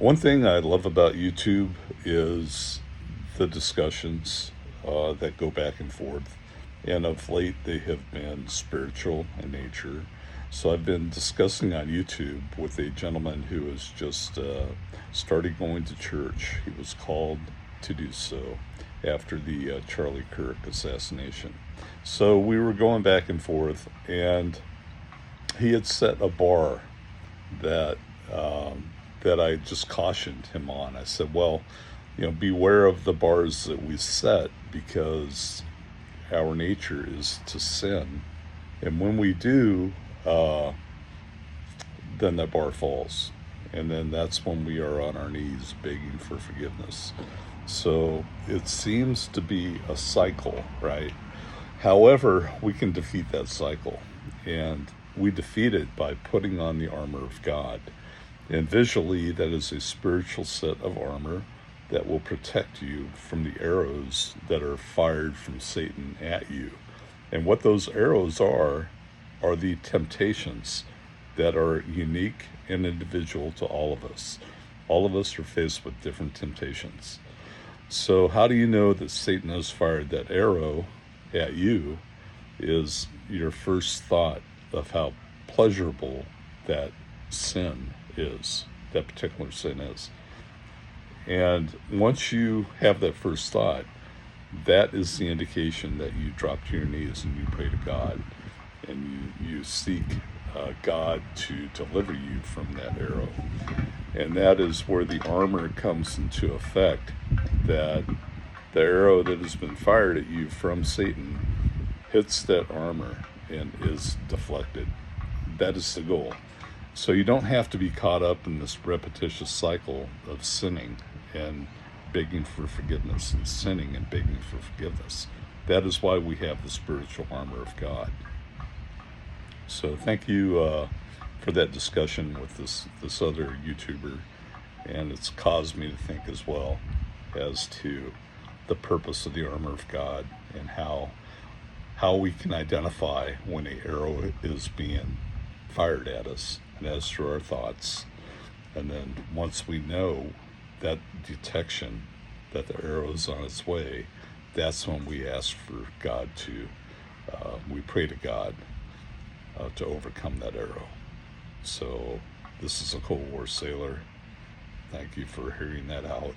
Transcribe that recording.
One thing I love about YouTube is the discussions that go back and forth. And of late, they have been spiritual in nature. So I've been discussing on YouTube with a gentleman who has just started going to church. He was called to do so after the Charlie Kirk assassination. So we were going back and forth, and he had set a bar that that I just cautioned him on. I said, well, beware of the bars that we set, because our nature is to sin. And when we do, then that bar falls. And then that's when we are on our knees begging for forgiveness. So it seems to be a cycle, right? However, we can defeat that cycle. And we defeat it by putting on the armor of God. And visually, that is a spiritual set of armor that will protect you from the arrows that are fired from Satan at you. And what those arrows are the temptations that are unique and individual to all of us. All of us are faced with different temptations. So how do you know that Satan has fired that arrow at you? Is your first thought of how pleasurable that sin is, that particular sin is. And once you have that first thought, that is the indication that you drop to your knees and you pray to God, and you seek God to deliver you from that arrow. And that is where the armor comes into effect, that the arrow that has been fired at you from Satan hits that armor and is deflected. That is the goal. So you don't have to be caught up in this repetitious cycle of sinning and begging for forgiveness, and sinning and begging for forgiveness. That is why we have the spiritual armor of God. So thank you for that discussion with this other YouTuber, and it's caused me to think as well as to the purpose of the armor of God, and how we can identify when an arrow is being fired at us, and as through our thoughts. And then once we know that detection, that the arrow is on its way, that's when we ask for God to, we pray to God to overcome that arrow. So this is a Cold War sailor. Thank you for hearing that out.